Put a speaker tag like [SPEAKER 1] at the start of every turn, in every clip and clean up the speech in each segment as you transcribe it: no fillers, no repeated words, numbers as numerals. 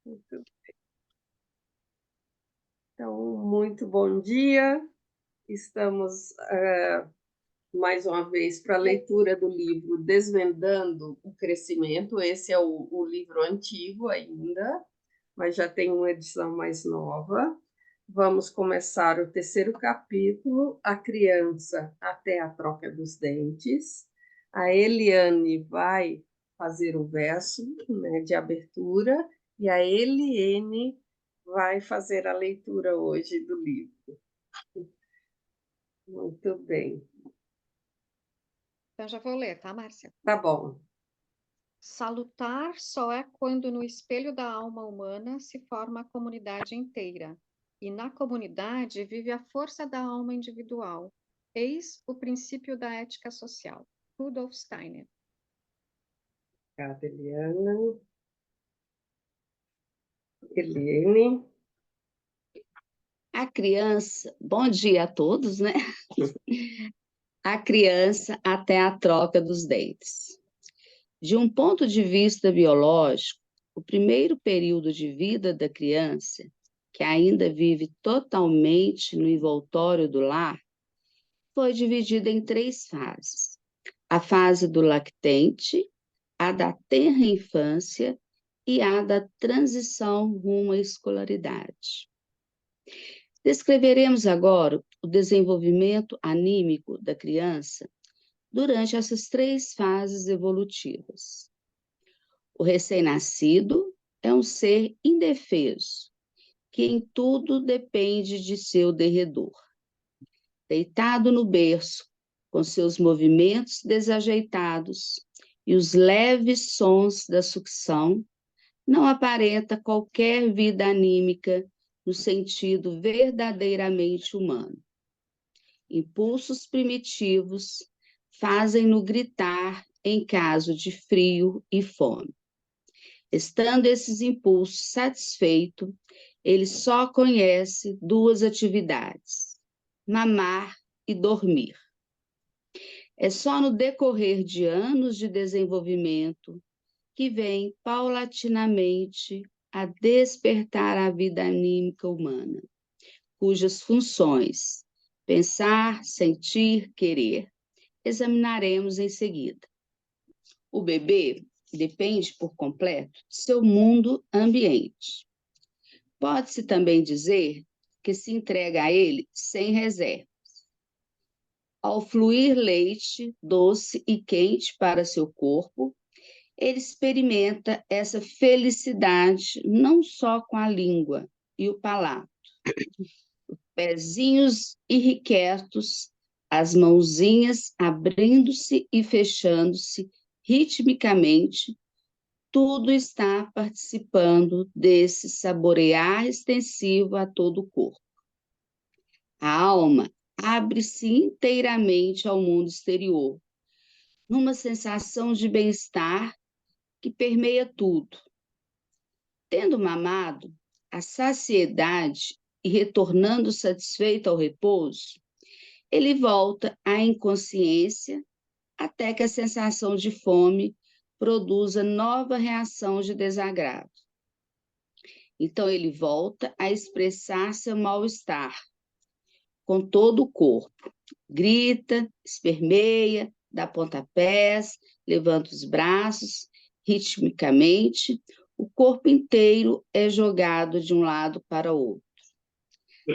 [SPEAKER 1] Muito- Então, muito bom dia. Estamos mais uma vez para a leitura do livro Desvendando o Crescimento. Esse é o livro antigo ainda, mas já tem uma edição mais nova. Vamos começar o terceiro capítulo, A Criança até a Troca dos Dentes. A Eliane vai fazer o verso, né, de abertura e a Eliene vai fazer a leitura hoje do livro. Muito bem.
[SPEAKER 2] Então, já vou ler, tá, Márcia?
[SPEAKER 1] Tá bom.
[SPEAKER 2] Salutar só é quando no espelho da alma humana se forma a comunidade inteira, e na comunidade vive a força da alma individual. Eis o princípio da ética social. Rudolf Steiner.
[SPEAKER 1] Obrigada, Eliana. Eliane.
[SPEAKER 3] A criança, bom dia a todos, né? A criança até a troca dos dentes. De um ponto de vista biológico, o primeiro período de vida da criança, que ainda vive totalmente no envoltório do lar, foi dividido em 3 fases: a fase do lactente, a da tenra infância e a da transição rumo à escolaridade. Descreveremos agora o desenvolvimento anímico da criança durante essas 3 fases evolutivas. O recém-nascido é um ser indefeso, que em tudo depende de seu derredor. Deitado no berço, com seus movimentos desajeitados e os leves sons da sucção, não aparenta qualquer vida anímica no sentido verdadeiramente humano. Impulsos primitivos fazem-no gritar em caso de frio e fome. Estando esses impulsos satisfeitos, ele só conhece 2 atividades: mamar e dormir. É só no decorrer de anos de desenvolvimento que vem paulatinamente a despertar a vida anímica humana, cujas funções, pensar, sentir, querer, examinaremos em seguida. O bebê depende por completo de seu mundo ambiente. Pode-se também dizer que se entrega a ele sem reserva. Ao fluir leite doce e quente para seu corpo, ele experimenta essa felicidade não só com a língua e o palato. Pezinhos irrequietos, as mãozinhas abrindo-se e fechando-se ritmicamente, tudo está participando desse saborear extensivo a todo o corpo. A alma abre-se inteiramente ao mundo exterior, numa sensação de bem-estar que permeia tudo. Tendo mamado, a saciedade e retornando satisfeito ao repouso, ele volta à inconsciência até que a sensação de fome produza nova reação de desagrado. Então, ele volta a expressar seu mal-estar com todo o corpo. Grita, espermeia, dá pontapés, levanta os braços, ritmicamente, o corpo inteiro é jogado de um lado para o outro.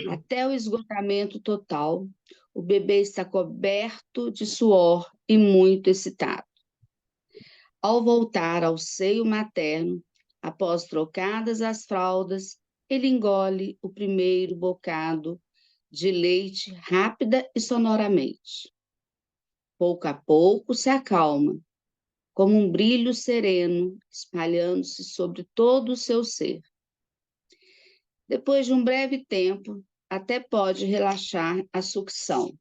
[SPEAKER 3] Até o esgotamento total, o bebê está coberto de suor e muito excitado. Ao voltar ao seio materno, após trocadas as fraldas, ele engole o primeiro bocado de leite rápida e sonoramente. Pouco a pouco se acalma, como um brilho sereno espalhando-se sobre todo o seu ser. Depois de um breve tempo, até pode relaxar a sucção,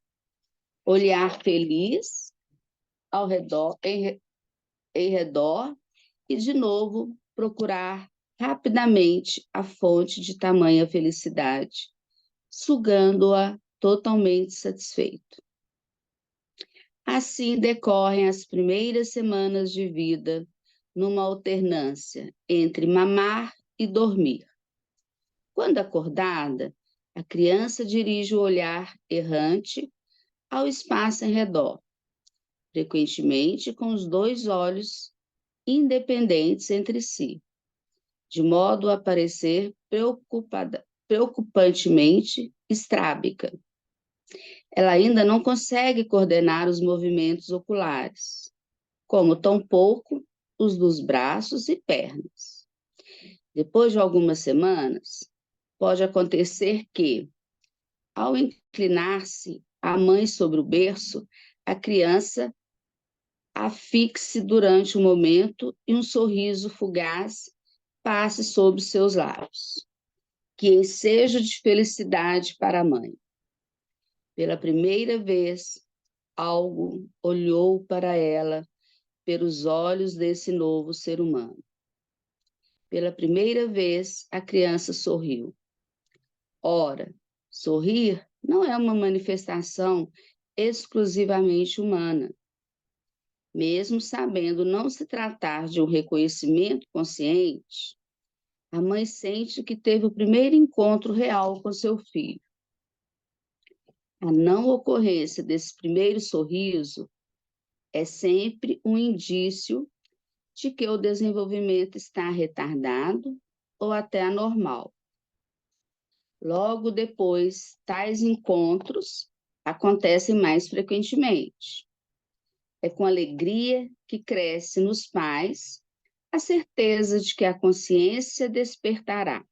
[SPEAKER 3] olhar feliz ao redor, em redor e, de novo, procurar rapidamente a fonte de tamanha felicidade, sugando-a totalmente satisfeito. Assim decorrem as primeiras semanas de vida, numa alternância entre mamar e dormir. Quando acordada, a criança dirige o olhar errante ao espaço em redor, frequentemente com os dois olhos independentes entre si, de modo a parecer preocupantemente estrábica. Ela ainda não consegue coordenar os movimentos oculares, como tampouco os dos braços e pernas. Depois de algumas semanas, pode acontecer que, ao inclinar-se a mãe sobre o berço, a criança afixe durante um momento e um sorriso fugaz passe sobre seus lábios, que ensejo de felicidade para a mãe. Pela primeira vez, algo olhou para ela pelos olhos desse novo ser humano. Pela primeira vez, a criança sorriu. Ora, sorrir não é uma manifestação exclusivamente humana. Mesmo sabendo não se tratar de um reconhecimento consciente, a mãe sente que teve o primeiro encontro real com seu filho. A não ocorrência desse primeiro sorriso é sempre um indício de que o desenvolvimento está retardado ou até anormal. Logo depois, tais encontros acontecem mais frequentemente. É com alegria que cresce nos pais a certeza de que a consciência despertará.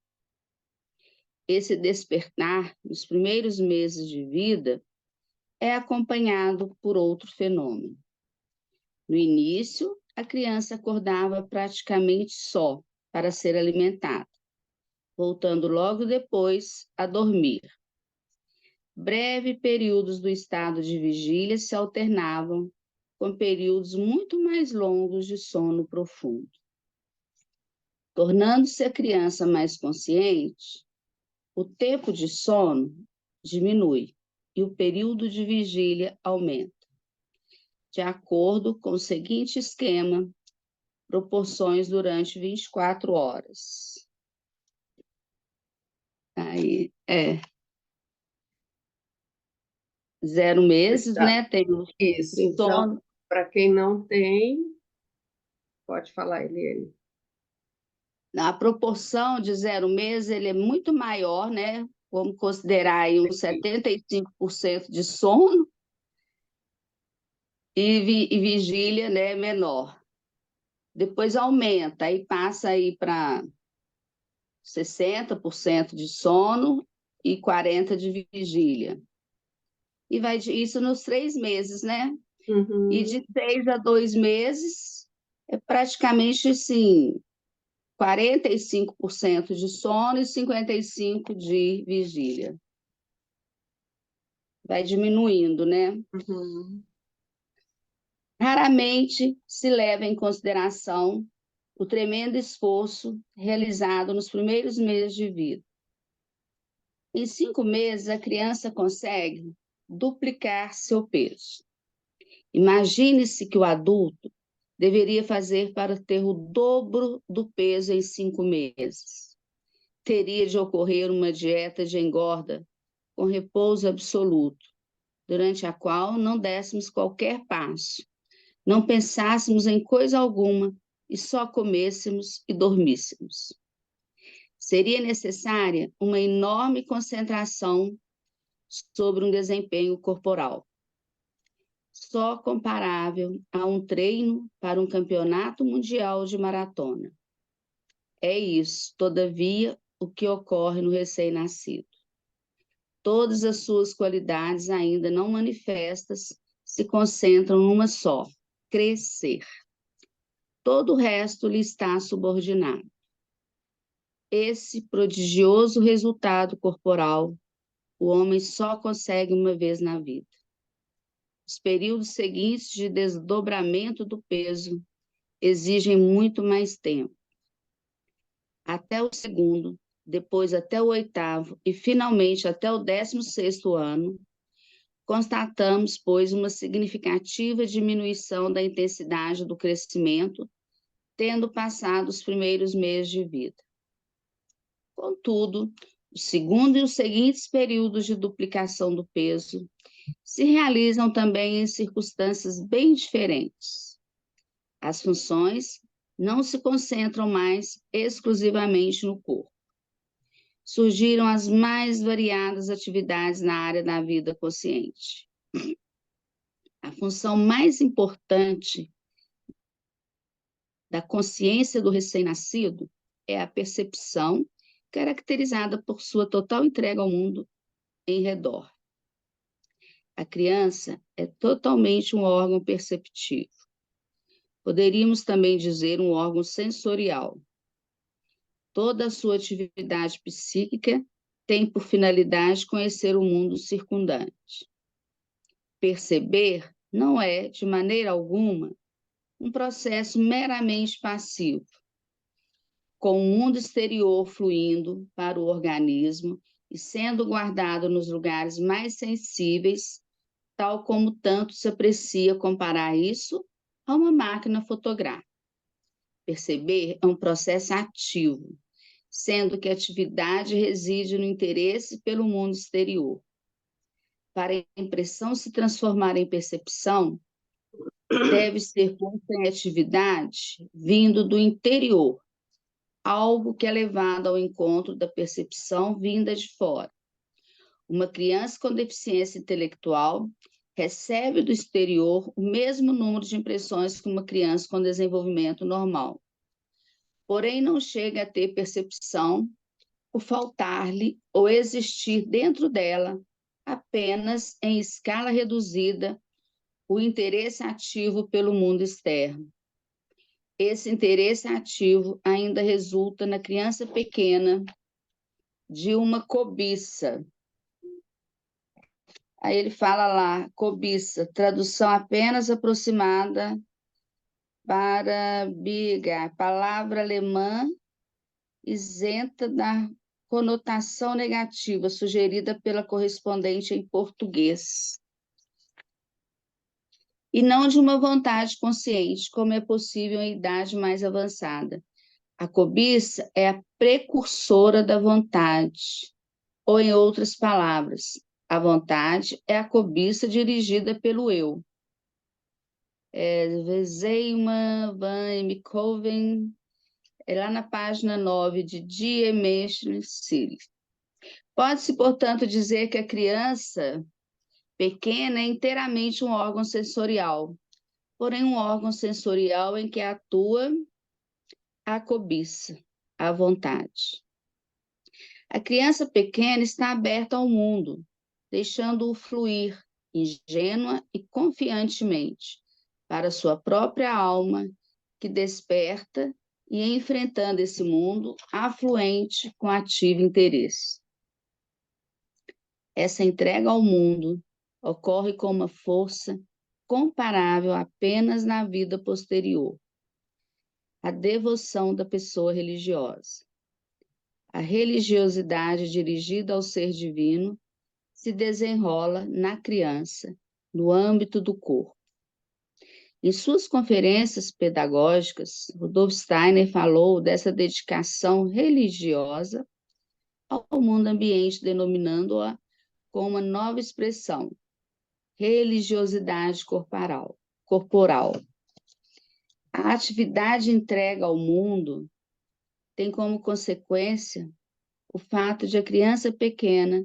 [SPEAKER 3] Esse despertar, nos primeiros meses de vida, é acompanhado por outro fenômeno. No início, a criança acordava praticamente só para ser alimentada, voltando logo depois a dormir. Breves períodos do estado de vigília se alternavam com períodos muito mais longos de sono profundo. Tornando-se a criança mais consciente, o tempo de sono diminui e o período de vigília aumenta, de acordo com o seguinte esquema: proporções durante 24 horas. Aí, 0 meses,
[SPEAKER 1] Tá.
[SPEAKER 3] né? Tem o
[SPEAKER 1] Isso, então,
[SPEAKER 3] sono.
[SPEAKER 1] para quem não tem, pode falar, Eliane.
[SPEAKER 3] A proporção de 0 meses ele é muito maior, né? Vamos considerar aí uns 75% de sono e vigília, né, menor. Depois aumenta, aí passa aí para 60% de sono e 40% de vigília. E vai isso nos 3 meses, né?
[SPEAKER 1] Uhum.
[SPEAKER 3] E de 6 a 2 meses é praticamente assim, 45% de sono e 55% de vigília. Vai diminuindo, né?
[SPEAKER 1] Uhum.
[SPEAKER 3] Raramente se leva em consideração o tremendo esforço realizado nos primeiros meses de vida. Em 5 meses, a criança consegue duplicar seu peso. Imagine-se que o adulto deveria fazer para ter o dobro do peso em 5 meses. Teria de ocorrer uma dieta de engorda com repouso absoluto, durante a qual não dessemos qualquer passo, não pensássemos em coisa alguma e só comêssemos e dormíssemos. Seria necessária uma enorme concentração sobre um desempenho corporal, só comparável a um treino para um campeonato mundial de maratona. É isso, todavia, o que ocorre no recém-nascido. Todas as suas qualidades ainda não manifestas se concentram numa só: crescer. Todo o resto lhe está subordinado. Esse prodigioso resultado corporal o homem só consegue uma vez na vida. Os períodos seguintes de desdobramento do peso exigem muito mais tempo. Até o segundo, depois até o 8º e finalmente até o 16º ano, constatamos, pois, uma significativa diminuição da intensidade do crescimento, tendo passado os primeiros meses de vida. Contudo, o segundo e os seguintes períodos de duplicação do peso se realizam também em circunstâncias bem diferentes. As funções não se concentram mais exclusivamente no corpo. Surgiram as mais variadas atividades na área da vida consciente. A função mais importante da consciência do recém-nascido é a percepção, caracterizada por sua total entrega ao mundo em redor. A criança é totalmente um órgão perceptivo. Poderíamos também dizer um órgão sensorial. Toda a sua atividade psíquica tem por finalidade conhecer o mundo circundante. Perceber não é, de maneira alguma, um processo meramente passivo, com o mundo exterior fluindo para o organismo e sendo guardado nos lugares mais sensíveis, tal como tanto se aprecia comparar isso a uma máquina fotográfica. Perceber é um processo ativo, sendo que a atividade reside no interesse pelo mundo exterior. Para a impressão se transformar em percepção, deve ser posta em atividade vindo do interior, algo que é levado ao encontro da percepção vinda de fora. Uma criança com deficiência intelectual recebe do exterior o mesmo número de impressões que uma criança com desenvolvimento normal. Porém, não chega a ter percepção por faltar-lhe ou existir dentro dela, apenas em escala reduzida, o interesse ativo pelo mundo externo. Esse interesse ativo ainda resulta na criança pequena de uma cobiça. Aí ele fala lá, cobiça, tradução apenas aproximada para biga, palavra alemã isenta da conotação negativa sugerida pela correspondente em português. E não de uma vontade consciente, como é possível em idade mais avançada. A cobiça é a precursora da vontade, ou em outras palavras, a vontade é a cobiça dirigida pelo eu. Zeiman van Mikhoven, lá na página 9 de Die Menschen Seele. Pode-se, portanto, dizer que a criança pequena é inteiramente um órgão sensorial, porém um órgão sensorial em que atua a cobiça, a vontade. A criança pequena está aberta ao mundo, deixando-o fluir, ingênua e confiantemente, para sua própria alma, que desperta e enfrentando esse mundo afluente com ativo interesse. Essa entrega ao mundo ocorre com uma força comparável apenas na vida posterior, a devoção da pessoa religiosa. A religiosidade dirigida ao ser divino se desenrola na criança, no âmbito do corpo. Em suas conferências pedagógicas, Rudolf Steiner falou dessa dedicação religiosa ao mundo ambiente, denominando-a com uma nova expressão, religiosidade corporal. A atividade entrega ao mundo tem como consequência o fato de a criança pequena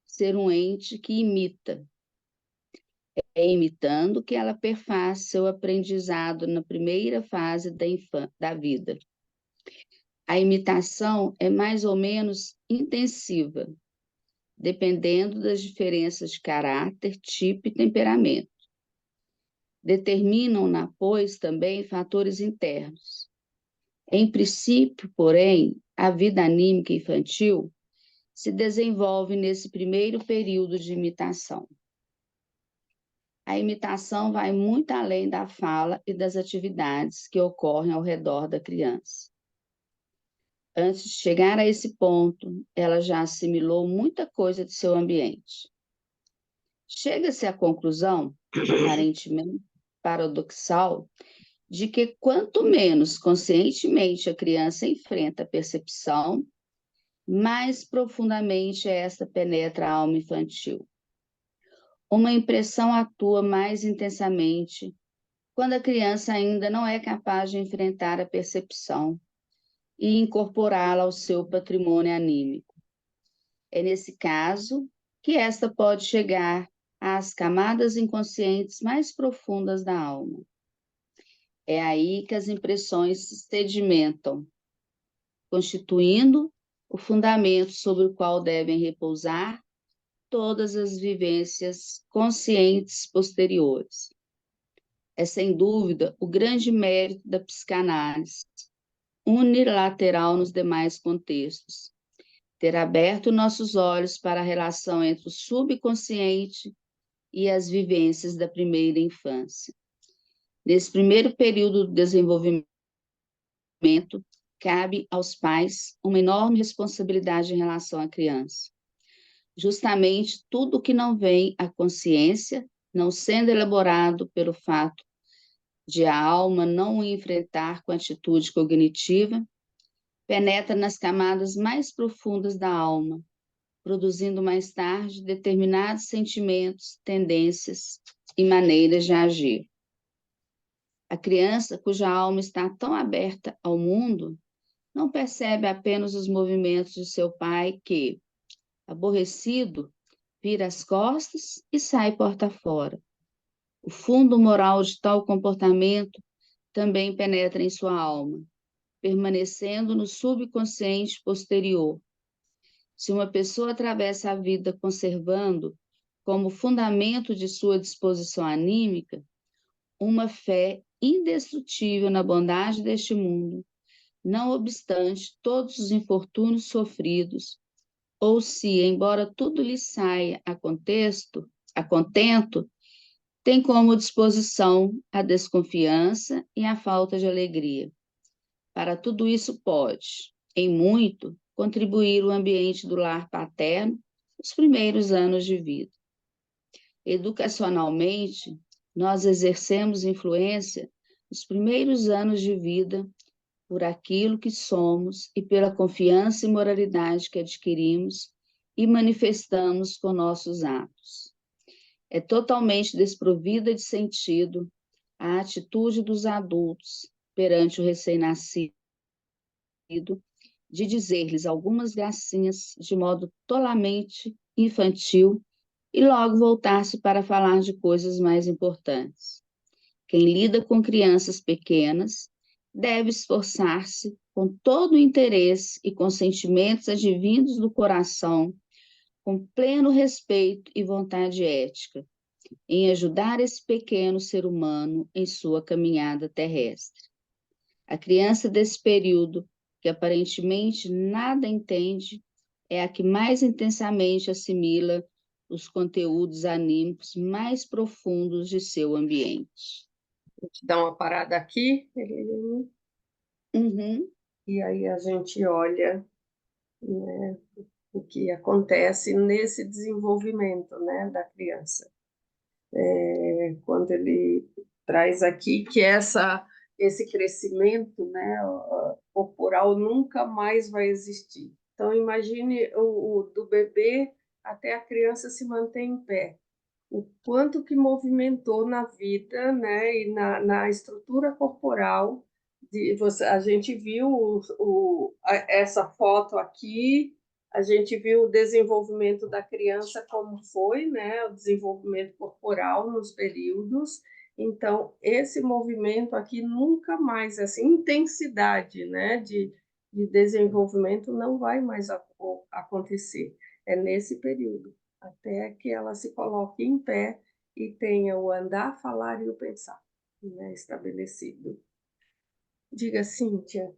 [SPEAKER 3] ser um ente que imita. É imitando que ela perfaz seu aprendizado na primeira fase da vida. A imitação é mais ou menos intensiva, dependendo das diferenças de caráter, tipo e temperamento. Determinam-na, pois, também fatores internos. Em princípio, porém, a vida anímica infantil se desenvolve nesse primeiro período de imitação. A imitação vai muito além da fala e das atividades que ocorrem ao redor da criança. Antes de chegar a esse ponto, ela já assimilou muita coisa de seu ambiente. Chega-se à conclusão, aparentemente paradoxal, de que quanto menos conscientemente a criança enfrenta a percepção, mais profundamente esta penetra a alma infantil. Uma impressão atua mais intensamente quando a criança ainda não é capaz de enfrentar a percepção e incorporá-la ao seu patrimônio anímico. É nesse caso que esta pode chegar às camadas inconscientes mais profundas da alma. É aí que as impressões se sedimentam, constituindo o fundamento sobre o qual devem repousar todas as vivências conscientes posteriores. É, sem dúvida, o grande mérito da psicanálise, unilateral nos demais contextos, ter aberto nossos olhos para a relação entre o subconsciente e as vivências da primeira infância. Nesse primeiro período do desenvolvimento, cabe aos pais uma enorme responsabilidade em relação à criança. Justamente tudo que não vem à consciência, não sendo elaborado pelo fato de a alma não o enfrentar com atitude cognitiva, penetra nas camadas mais profundas da alma, produzindo mais tarde determinados sentimentos, tendências e maneiras de agir. A criança cuja alma está tão aberta ao mundo não percebe apenas os movimentos de seu pai que, aborrecido, vira as costas e sai porta fora. O fundo moral de tal comportamento também penetra em sua alma, permanecendo no subconsciente posterior. Se uma pessoa atravessa a vida conservando, como fundamento de sua disposição anímica, uma fé indestrutível na bondade deste mundo, não obstante todos os infortúnios sofridos, ou se, embora tudo lhe saia a contento, tem como disposição a desconfiança e a falta de alegria. Para tudo isso pode, em muito, contribuir o ambiente do lar paterno nos primeiros anos de vida. Educacionalmente, nós exercemos influência nos primeiros anos de vida por aquilo que somos e pela confiança e moralidade que adquirimos e manifestamos com nossos atos. É totalmente desprovida de sentido a atitude dos adultos perante o recém-nascido de dizer-lhes algumas gracinhas de modo tolamente infantil e logo voltar-se para falar de coisas mais importantes. Quem lida com crianças pequenas deve esforçar-se com todo o interesse e com sentimentos advindos do coração, com pleno respeito e vontade ética, em ajudar esse pequeno ser humano em sua caminhada terrestre. A criança desse período, que aparentemente nada entende, é a que mais intensamente assimila os conteúdos anímicos mais profundos de seu ambiente.
[SPEAKER 1] Vou te dar uma parada aqui,
[SPEAKER 3] Uhum.
[SPEAKER 1] e aí a gente olha, né, o que acontece nesse desenvolvimento, né, da criança. Quando ele traz aqui que esse crescimento, né, corporal nunca mais vai existir. Então, imagine do bebê até a criança se manter em pé. O quanto que movimentou na vida, né, e na estrutura corporal. A gente viu essa foto aqui, a gente viu o desenvolvimento da criança como foi, né, o desenvolvimento corporal nos períodos. Então, esse movimento aqui nunca mais, essa intensidade, né, de desenvolvimento não vai mais acontecer. É nesse período, até que ela se coloque em pé e tenha o andar, falar e o pensar, né, estabelecido. Diga, Cíntia.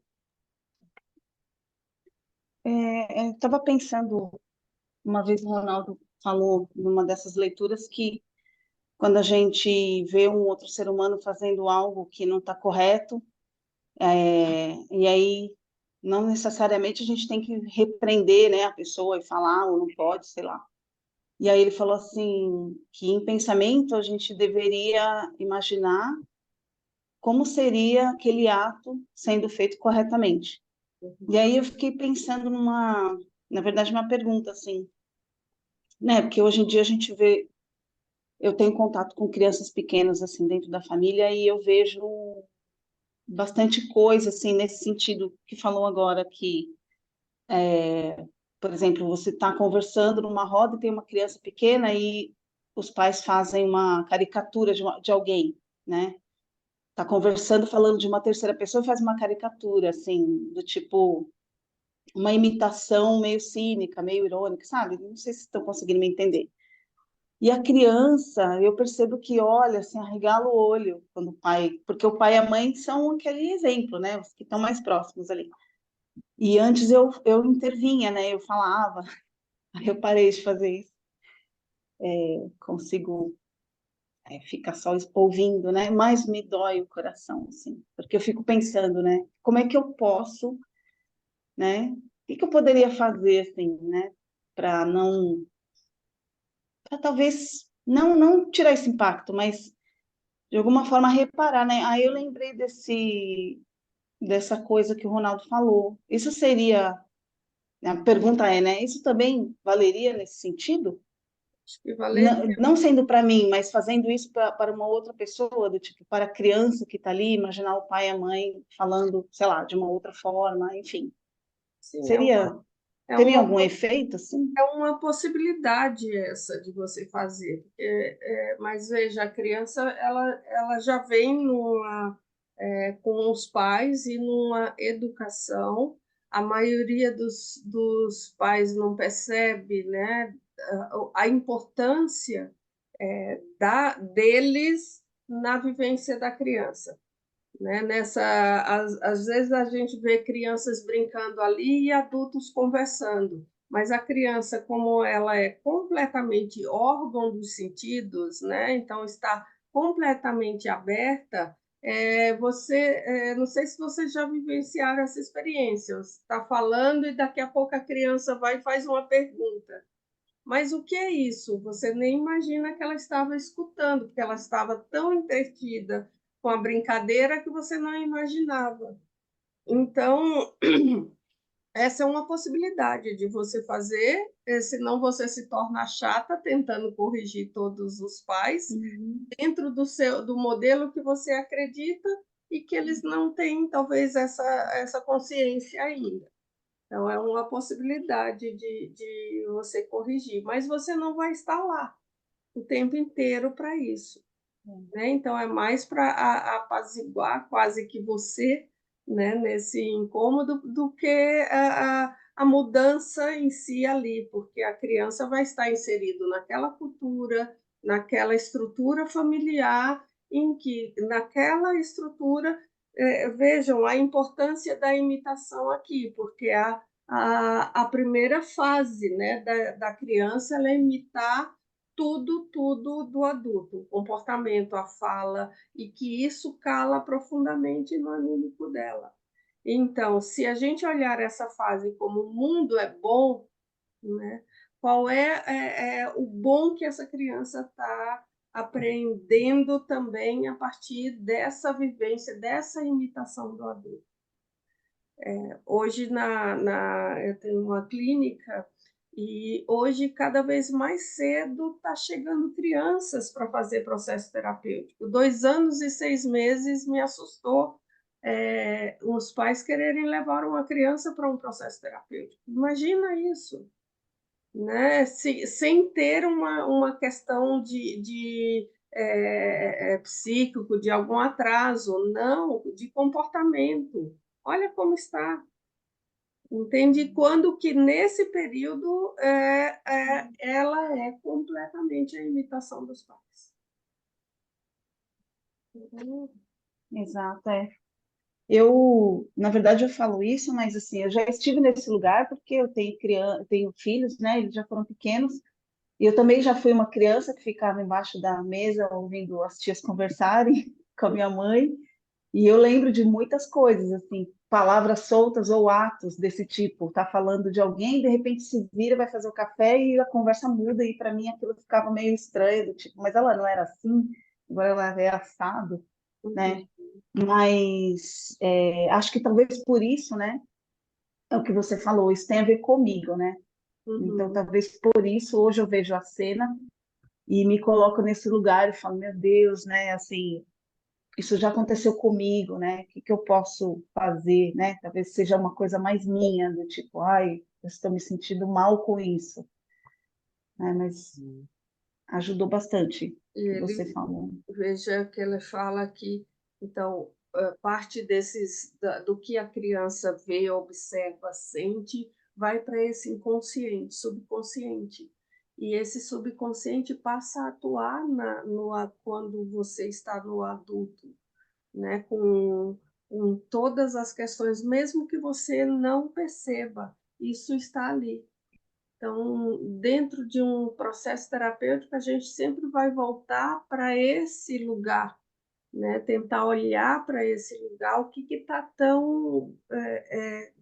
[SPEAKER 4] Eu estava pensando, uma vez o Ronaldo falou numa dessas leituras que quando a gente vê um outro ser humano fazendo algo que não está correto, e aí não necessariamente a gente tem que repreender, né, a pessoa e falar, ou não pode, sei lá. E aí ele falou assim, que em pensamento a gente deveria imaginar como seria aquele ato sendo feito corretamente. E aí eu fiquei pensando na verdade, uma pergunta, assim, né? Porque hoje em dia a gente vê, eu tenho contato com crianças pequenas, assim, dentro da família, e eu vejo bastante coisa, assim, nesse sentido que falou agora, que, por exemplo, você está conversando numa roda e tem uma criança pequena e os pais fazem uma caricatura de alguém, né? Tá conversando, falando de uma terceira pessoa e faz uma caricatura, assim, do tipo, uma imitação meio cínica, meio irônica, sabe? Não sei se estão conseguindo me entender. E a criança, eu percebo que olha, assim, arregala o olho quando o pai, porque o pai e a mãe são aquele exemplo, né? Os que estão mais próximos ali. E antes eu intervinha, né? Eu falava, aí eu parei de fazer isso. Consigo ficar só ouvindo, né? Mas me dói o coração, assim, porque eu fico pensando, né? Como é que eu posso, né? O que que eu poderia fazer, assim, né? Para não, para talvez não tirar esse impacto, mas de alguma forma reparar, né? Aí eu lembrei dessa coisa que o Ronaldo falou. Isso seria, a pergunta é, né? Isso também valeria nesse sentido?
[SPEAKER 1] Acho que valeria.
[SPEAKER 4] Não sendo para mim, mas fazendo isso para uma outra pessoa, do tipo, para a criança que está ali, imaginar o pai e a mãe falando, sei lá, de uma outra forma, enfim.
[SPEAKER 1] Sim,
[SPEAKER 4] Seria,
[SPEAKER 1] é
[SPEAKER 4] teria
[SPEAKER 1] uma,
[SPEAKER 4] algum efeito, assim?
[SPEAKER 1] é uma possibilidade essa de você fazer. Mas veja, a criança ela já vem com os pais e numa educação. A maioria dos pais não percebe, né, a importância deles na vivência da criança, né? Às vezes a gente vê crianças brincando ali e adultos conversando, mas a criança, como ela é completamente órgão dos sentidos, né? Então está completamente aberta. Não sei se vocês já vivenciaram essa experiência. Você está falando e daqui a pouco a criança vai e faz uma pergunta. Mas o que é isso? Você nem imagina que ela estava escutando, porque ela estava tão entretida com a brincadeira que você não imaginava. Então, essa é uma possibilidade de você fazer, senão você se torna chata tentando corrigir todos os pais
[SPEAKER 4] Uhum.
[SPEAKER 1] dentro do modelo que você acredita e que eles não têm, talvez, essa consciência ainda. Então, é uma possibilidade de você corrigir, mas você não vai estar lá o tempo inteiro para isso, né? Então, é mais para apaziguar quase que você, né, nesse incômodo, do que a mudança em si ali, porque a criança vai estar inserido naquela cultura, naquela estrutura familiar, em que, naquela estrutura, vejam a importância da imitação aqui, porque a primeira fase, né, da criança ela é imitar tudo do adulto, o comportamento, a fala, e que isso cala profundamente no anímico dela. Então, se a gente olhar essa fase como o mundo é bom, né, qual é o bom que essa criança está aprendendo também a partir dessa vivência, dessa imitação do adulto? Hoje eu tenho uma clínica e hoje cada vez mais cedo está chegando crianças para fazer processo terapêutico. 2 anos e 6 meses me assustou, os pais quererem levar uma criança para um processo terapêutico. Imagina isso, né? Sem ter uma questão de psíquico, de algum atraso, não, de comportamento. Olha como está. Entende? Quando que nesse período ela é completamente a imitação dos pais. Uhum.
[SPEAKER 4] Exato, é. Na verdade, eu falo isso, mas assim, eu já estive nesse lugar porque eu tenho criança, tenho filhos, né? Eles já foram pequenos, e eu também já fui uma criança que ficava embaixo da mesa ouvindo as tias conversarem com a minha mãe, e eu lembro de muitas coisas, assim, palavras soltas ou atos desse tipo, tá falando de alguém, de repente se vira, vai fazer o café e a conversa muda, e para mim aquilo ficava meio estranho, do tipo, mas ela não era assim, agora ela é assado,
[SPEAKER 1] Uhum.
[SPEAKER 4] né? Mas acho que talvez por isso, né? é o que você falou, isso tem a ver comigo, né? Então,
[SPEAKER 1] Uhum.
[SPEAKER 4] talvez por isso, hoje eu vejo a cena e me coloco nesse lugar e falo, meu Deus, né? Assim, isso já aconteceu comigo, né? O que que eu posso fazer, né? Talvez seja uma coisa mais minha, do tipo, ai, eu estou me sentindo mal com isso, né? Mas ajudou bastante
[SPEAKER 1] E
[SPEAKER 4] o que você
[SPEAKER 1] ele,
[SPEAKER 4] falou.
[SPEAKER 1] veja que ele fala que, então, parte do que a criança vê, observa, sente, vai para esse inconsciente, subconsciente. E esse subconsciente passa a atuar quando você está no adulto, né? Com todas as questões, mesmo que você não perceba, isso está ali. Então, dentro de um processo terapêutico, a gente sempre vai voltar para esse lugar, né? Tentar olhar para esse lugar, o que está tão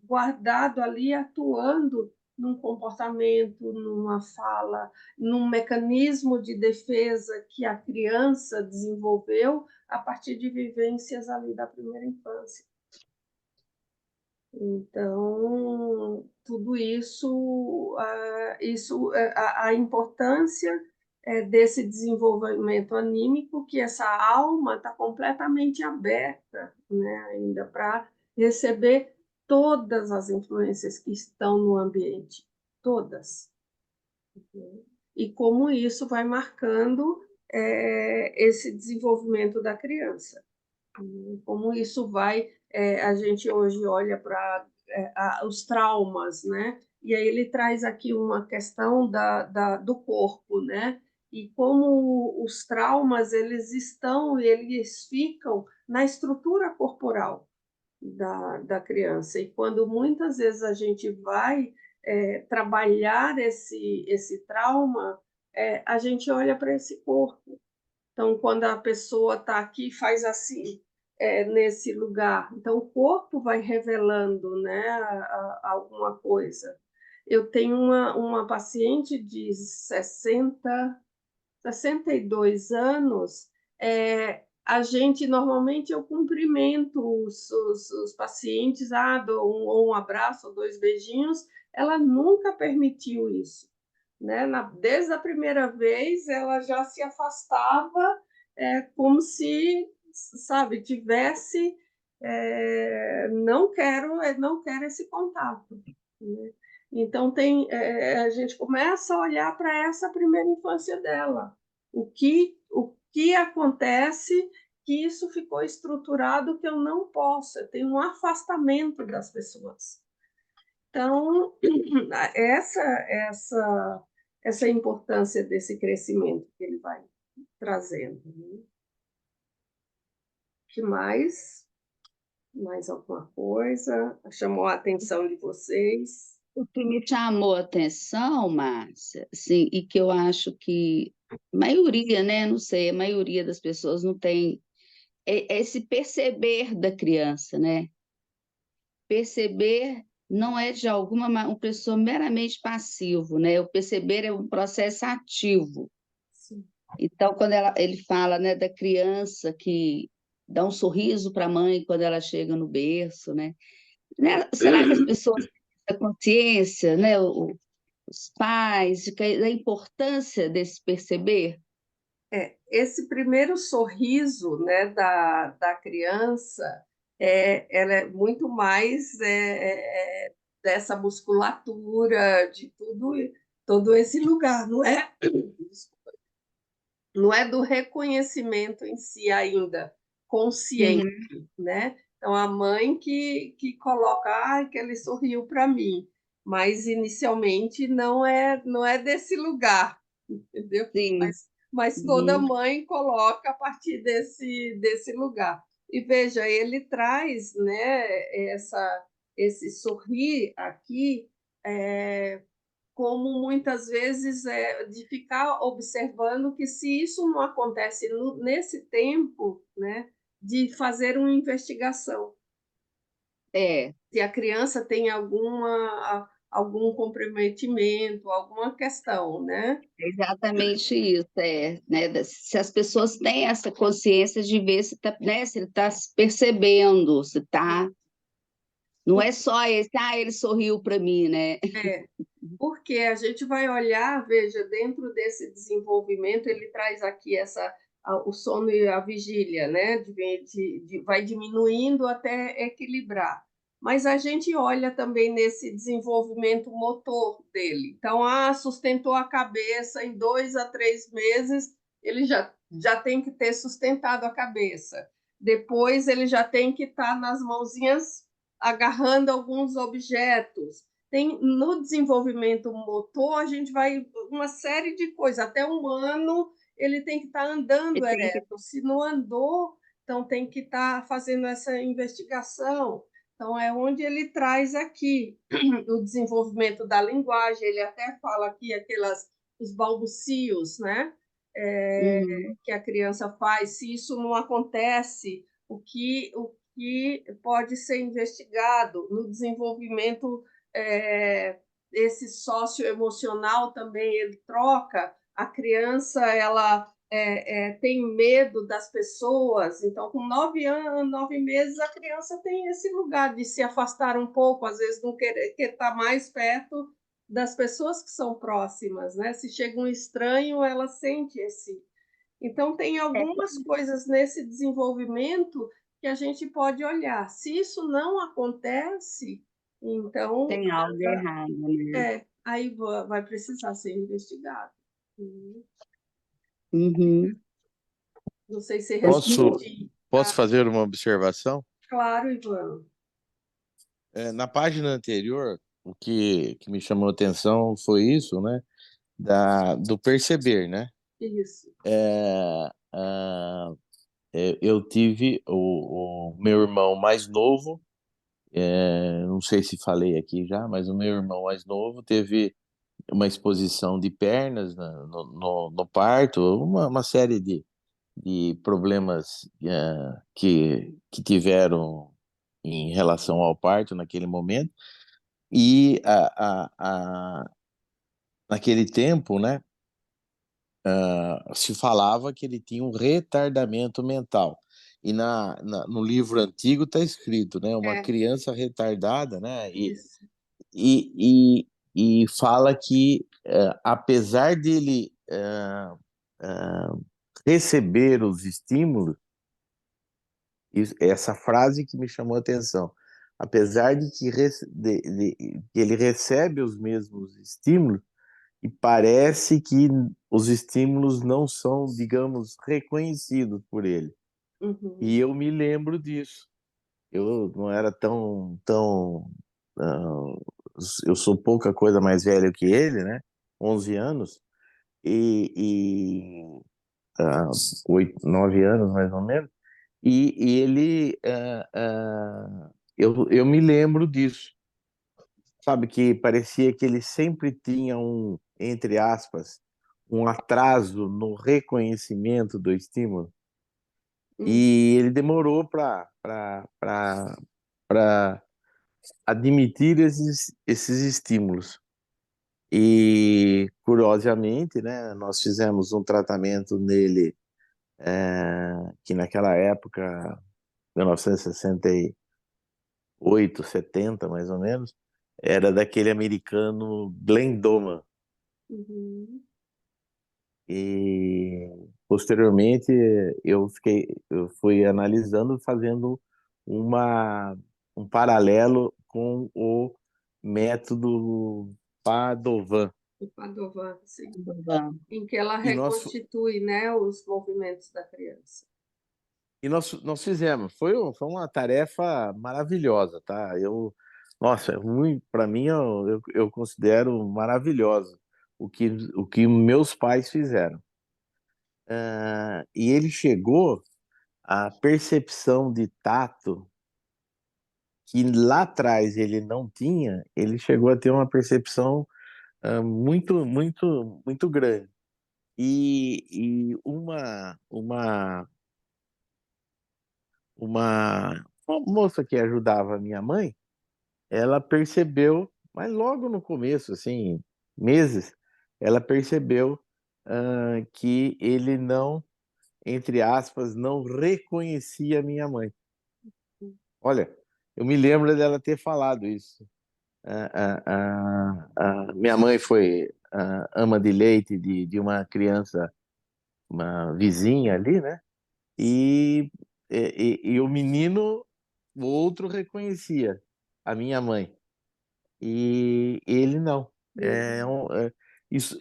[SPEAKER 1] guardado ali, atuando num comportamento, numa fala, num mecanismo de defesa que a criança desenvolveu a partir de vivências ali da primeira infância. Então, tudo isso, a importância desse desenvolvimento anímico, que essa alma está completamente aberta, né, ainda para receber todas as influências que estão no ambiente, todas. E como isso vai marcando esse desenvolvimento da criança. Como isso vai, a gente hoje olha para os traumas, né? E aí ele traz aqui uma questão do corpo, né? E como os traumas eles ficam na estrutura corporal da criança. E quando muitas vezes a gente vai trabalhar esse trauma, a gente olha para esse corpo. Então, quando a pessoa está aqui, faz assim, nesse lugar. Então, o corpo vai revelando, né, alguma coisa. Eu tenho uma paciente de 62 anos. A gente, normalmente, eu cumprimento os pacientes, dou um abraço, ou 2 beijinhos. Ela nunca permitiu isso, né? Desde a primeira vez, ela já se afastava, como se, sabe, tivesse, não quero esse contato, né? Então a gente começa a olhar para essa primeira infância dela, o que acontece que isso ficou estruturado que eu não posso, eu tenho um afastamento das pessoas. Então, essa, essa, essa importância desse crescimento que ele vai trazendo. Né? Que mais? Mais alguma coisa? Chamou a atenção de vocês?
[SPEAKER 3] O que me chamou a atenção, Márcia, assim, e que eu acho que a maioria, né, não sei, a maioria das pessoas não tem, é esse perceber da criança, né? Perceber não é de uma pessoa meramente passivo, né? O perceber é um processo ativo.
[SPEAKER 1] Sim.
[SPEAKER 3] Então, quando ele fala, né, da criança que dá um sorriso para a mãe quando ela chega no berço, né? Será que as pessoas têm essa consciência, né? Os pais, da importância desse perceber?
[SPEAKER 1] Esse primeiro sorriso, né, da criança, ela é muito mais dessa musculatura, de todo esse lugar, não é? Não é do reconhecimento em si ainda, consciente,
[SPEAKER 3] Uhum.
[SPEAKER 1] né? Então, a mãe que coloca, que ele sorriu para mim, mas inicialmente não é desse lugar, entendeu?
[SPEAKER 3] Sim.
[SPEAKER 1] Mas toda
[SPEAKER 3] Uhum.
[SPEAKER 1] mãe coloca a partir desse lugar. E veja, ele traz, né, esse sorrir aqui, como muitas vezes de ficar observando que se isso não acontece nesse tempo, né, de fazer uma investigação.
[SPEAKER 3] É,
[SPEAKER 1] Se a criança tem algum comprometimento, alguma questão, né?
[SPEAKER 3] exatamente isso, né? Se as pessoas têm essa consciência de ver se, né, se ele está se percebendo, se está Não é só esse, ele sorriu para mim, né?
[SPEAKER 1] É, porque a gente vai olhar, veja, dentro desse desenvolvimento, ele traz aqui o sono e a vigília, né? Vai diminuindo até equilibrar. Mas a gente olha também nesse desenvolvimento motor dele. Então, sustentou a cabeça em 2 a 3 meses, ele já tem que ter sustentado a cabeça. Depois, ele já tem que estar nas mãozinhas agarrando alguns objetos. No desenvolvimento motor, a gente vai uma série de coisas. Até 1 ano ele tem que estar andando
[SPEAKER 3] Ele tem que...
[SPEAKER 1] ereto. Se não andou, então tem que estar fazendo essa investigação. Então é onde ele traz aqui o desenvolvimento da linguagem. Ele até fala aqui os balbucios, né?
[SPEAKER 3] Uhum.
[SPEAKER 1] Que a criança faz. Se isso não acontece, o que pode ser investigado no desenvolvimento, esse socioemocional também ele troca. A criança ela tem medo das pessoas, então com 9 anos, 9 meses, a criança tem esse lugar de se afastar um pouco, às vezes não quer estar mais perto das pessoas que são próximas, né? Se chega um estranho, ela sente esse. Então, tem algumas coisas nesse desenvolvimento que a gente pode olhar. Se isso não acontece, então
[SPEAKER 3] Tem algo errado, né?
[SPEAKER 1] aí vai precisar ser investigado.
[SPEAKER 3] Uhum.
[SPEAKER 1] Não sei se
[SPEAKER 5] Posso,
[SPEAKER 1] respondi.
[SPEAKER 5] posso fazer uma observação?
[SPEAKER 1] Claro, Ivan.
[SPEAKER 5] Na página anterior, o que me chamou a atenção foi isso, né? Do perceber, né?
[SPEAKER 1] Isso.
[SPEAKER 5] É, ah, eu tive o meu irmão mais novo, não sei se falei aqui já, mas o meu irmão mais novo teve uma exposição de pernas no parto, uma série de problemas que tiveram em relação ao parto naquele momento. E naquele tempo, né, se falava que ele tinha um retardamento mental. E no livro antigo está escrito, né, uma
[SPEAKER 1] É,
[SPEAKER 5] criança retardada, né,
[SPEAKER 1] isso.
[SPEAKER 5] e fala que, apesar dele receber os estímulos, essa frase que me chamou a atenção, apesar de que ele recebe os mesmos estímulos, e parece que os estímulos não são, digamos, reconhecidos por ele. E
[SPEAKER 1] Uhum.
[SPEAKER 5] eu me lembro disso. Eu não era tão, ah, eu sou pouca coisa mais velho que ele, né? 11 anos e 9 anos mais ou menos. E ele, eu me lembro disso, sabe, que parecia que ele sempre tinha entre aspas, um atraso no reconhecimento do estímulo.
[SPEAKER 1] Uhum.
[SPEAKER 5] E ele demorou para admitir esses estímulos. E, curiosamente, né, nós fizemos um tratamento nele, que naquela época, 1968, 70 mais ou menos, era daquele americano Glenn Doman.
[SPEAKER 1] Uhum.
[SPEAKER 5] E posteriormente eu fui analisando, fazendo um paralelo com o método Padovan.
[SPEAKER 1] O Padovan, sim.
[SPEAKER 3] Vamos.
[SPEAKER 1] Em que ela
[SPEAKER 5] E nós,
[SPEAKER 1] reconstitui, né, os movimentos da criança.
[SPEAKER 5] nós fizemos. Foi uma tarefa maravilhosa, tá? Nossa, para mim eu considero maravilhosa o que meus pais fizeram. E ele chegou à percepção de tato que lá atrás ele não tinha, ele chegou a ter uma percepção muito, muito, muito grande. E uma moça que ajudava a minha mãe, ela percebeu, mas logo no começo, assim, meses, ela percebeu que ele não, entre aspas, não reconhecia a minha mãe. Olha, Eu me lembro dela ter falado isso. Minha mãe foi ama de leite de uma criança, uma vizinha ali, né? E, e o menino, o outro reconhecia a minha mãe. E ele não. Isso,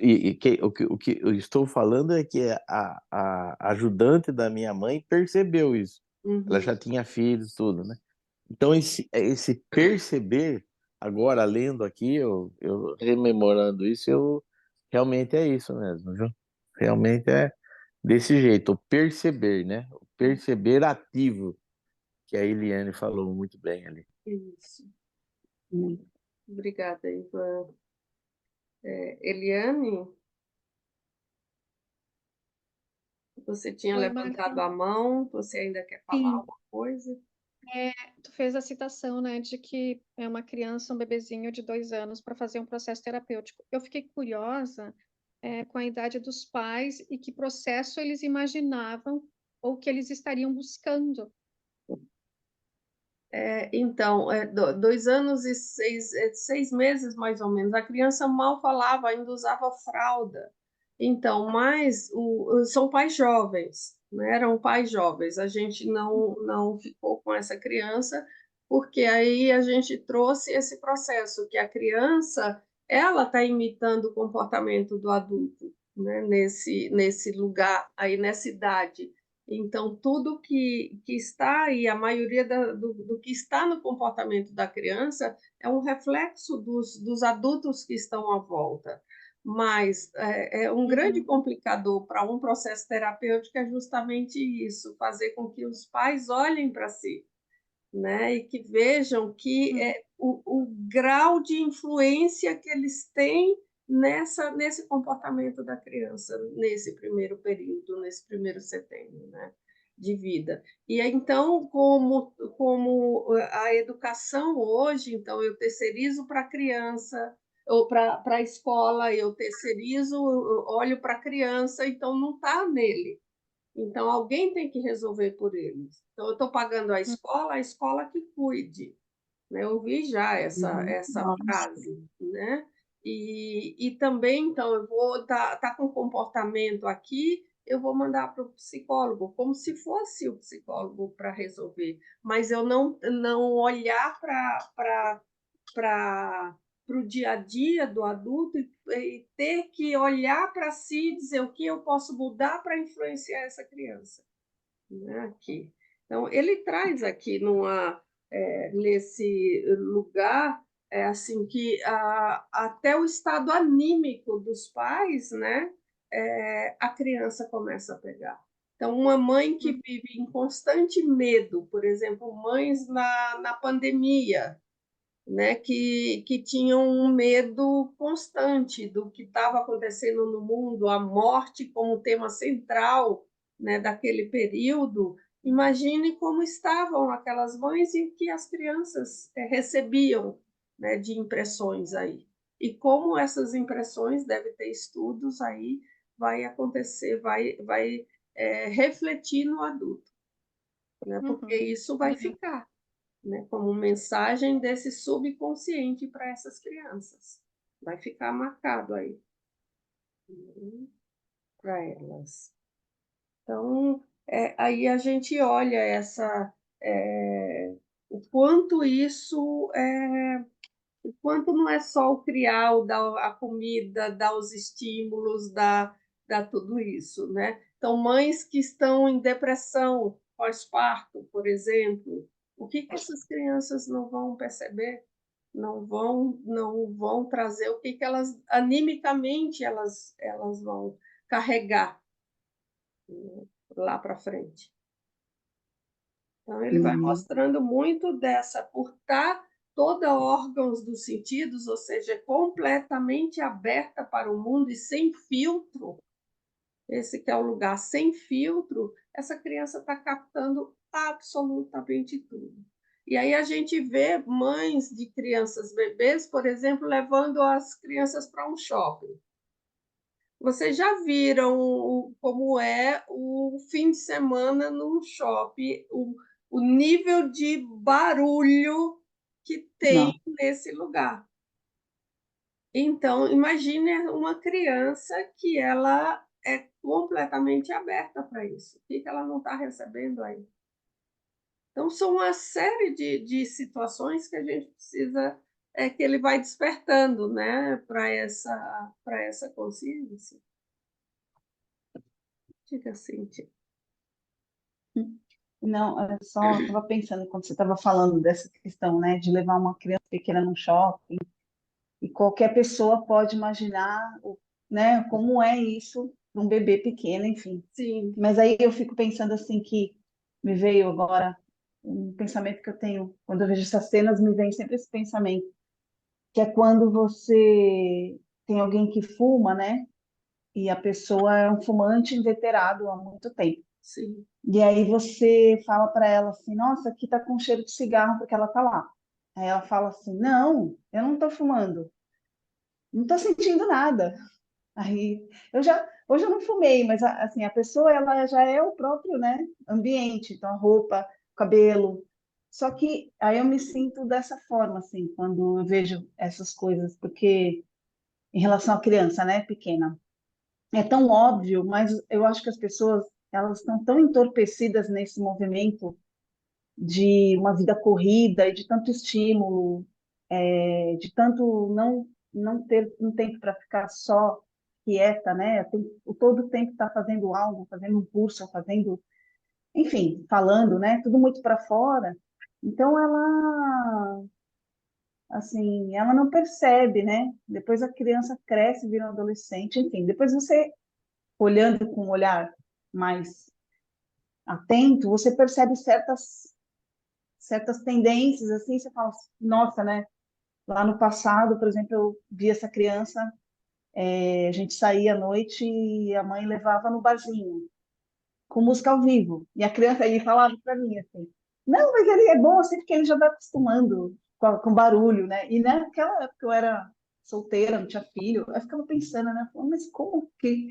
[SPEAKER 5] o que eu estou falando é que a ajudante da minha mãe percebeu isso. Ela
[SPEAKER 1] Uhum.
[SPEAKER 5] já tinha filhos, tudo, né? Então, esse perceber, agora lendo aqui, eu rememorando isso, eu realmente é isso mesmo, viu? Realmente é desse jeito, o perceber, né? O perceber ativo, que a Eliane falou muito bem ali.
[SPEAKER 1] Isso.
[SPEAKER 3] Hum.
[SPEAKER 1] Obrigada, Ivan. Eliane, você tinha
[SPEAKER 2] Oi,
[SPEAKER 1] levantado
[SPEAKER 2] Marta.
[SPEAKER 1] a mão, você ainda quer falar
[SPEAKER 2] Sim,
[SPEAKER 1] alguma coisa?
[SPEAKER 2] tu fez a citação, né, de que é uma criança, um bebezinho de 2 anos para fazer um processo terapêutico. Eu fiquei curiosa, com a idade dos pais e que processo eles imaginavam ou que eles estariam buscando.
[SPEAKER 1] Então, 2 anos e 6 meses, mais ou menos. A criança mal falava, ainda usava fralda. Então, mas são pais jovens, né? Eram pais jovens. A gente não ficou com essa criança, porque aí a gente trouxe esse processo, que a criança, ela está imitando o comportamento do adulto, né? Nesse lugar, aí nessa idade. Então, tudo que está aí, a maioria do que está no comportamento da criança é um reflexo dos adultos que estão à volta. Mas é um grande
[SPEAKER 2] Uhum,
[SPEAKER 1] complicador para um processo terapêutico é justamente isso, fazer com que os pais olhem para si, né? E que vejam que
[SPEAKER 2] uhum,
[SPEAKER 1] o grau de influência que eles têm nesse comportamento da criança, nesse primeiro período, nesse primeiro setênio, né, de vida. E então, como a educação hoje, então eu terceirizo para a criança, ou para a escola, eu terceirizo, eu olho para a criança, então não está nele. Então, alguém tem que resolver por eles. Então, eu estou pagando a escola que cuide, né? Eu vi já essa
[SPEAKER 4] Nossa.
[SPEAKER 1] frase, né? E também, então, eu vou tá com comportamento aqui, eu vou mandar para o psicólogo, como se fosse o psicólogo para resolver, mas eu não olhar para o dia a dia do adulto e ter que olhar para si e dizer o que eu posso mudar para influenciar essa criança, né? Aqui. Então, ele traz aqui nesse lugar assim que até o estado anímico dos pais, né, a criança começa a pegar. Então, uma mãe que
[SPEAKER 2] uhum,
[SPEAKER 1] vive em constante medo, por exemplo, mães na pandemia, né, que tinham um medo constante do que estava acontecendo no mundo, a morte como tema central, né, daquele período. Imagine como estavam aquelas mães e o que as crianças recebiam, né, de impressões aí. E como essas impressões, deve ter estudos aí, vai acontecer, vai refletir no adulto, né, porque
[SPEAKER 2] uhum.
[SPEAKER 1] isso vai
[SPEAKER 2] Verdade.
[SPEAKER 1] ficar, né, como mensagem desse subconsciente para essas crianças. Vai ficar marcado aí, para elas. Então, aí a gente olha o quanto isso o quanto não é só o criar, o dar a comida, dar os estímulos, dar tudo isso, né? Então, mães que estão em depressão pós-parto, por exemplo, o que essas crianças não vão perceber? Não vão trazer o que elas animicamente elas vão carregar, né, lá para frente. Então, ele vai
[SPEAKER 3] Uhum.
[SPEAKER 1] mostrando muito dessa, por estar toda órgãos dos sentidos, ou seja, completamente aberta para o mundo e sem filtro, esse que é o lugar sem filtro, essa criança está captando absolutamente tudo. E aí a gente vê mães de crianças bebês, por exemplo, levando as crianças para um shopping. Vocês já viram como é o fim de semana num shopping, o o nível de barulho que tem
[SPEAKER 4] Não.
[SPEAKER 1] nesse lugar. Então, imagine uma criança que ela é completamente aberta para isso. O que ela não está recebendo aí? Então, são uma série de situações que a gente precisa, que ele vai despertando, né, para essa consciência. Diga assim,
[SPEAKER 4] Não, é só estava pensando quando você estava falando dessa questão, né, de levar uma criança pequena num shopping, e qualquer pessoa pode imaginar, né, como é isso para um bebê pequeno, enfim.
[SPEAKER 1] sim,
[SPEAKER 4] Mas aí eu fico pensando assim que me veio agora um pensamento que eu tenho, quando eu vejo essas cenas, me vem sempre esse pensamento, que é quando você tem alguém que fuma, né? E a pessoa é um fumante inveterado há muito tempo.
[SPEAKER 1] sim,
[SPEAKER 4] E aí você fala para ela assim, nossa, aqui tá com cheiro de cigarro porque ela tá lá. Aí ela fala assim, não, eu não tô fumando, não tô sentindo nada. Aí hoje eu não fumei, mas assim, a pessoa ela já é o próprio, né, ambiente, então a roupa, o cabelo. Só que aí eu me sinto dessa forma assim, quando eu vejo essas coisas, porque em relação à criança, né, pequena, é tão óbvio, mas eu acho que as pessoas elas estão tão entorpecidas nesse movimento de uma vida corrida e de tanto estímulo, de tanto não ter um tempo para ficar só quieta, né? Todo o tempo está fazendo algo, fazendo um curso, fazendo, enfim, falando, né? Tudo muito para fora. Então ela, assim, ela não percebe, né? Depois a criança cresce, vira um adolescente, enfim. Depois você olhando com um olhar mais atento, você percebe certas tendências, assim, você fala, nossa, né? Lá no passado, por exemplo, eu vi essa criança, a gente saía à noite e a mãe levava no barzinho, com música ao vivo. E a criança aí falava para mim assim, não, mas ele é bom assim porque ele já está acostumando com barulho, né? E naquela época eu era solteira, não tinha filho, eu ficava pensando, né? Falando, mas como que...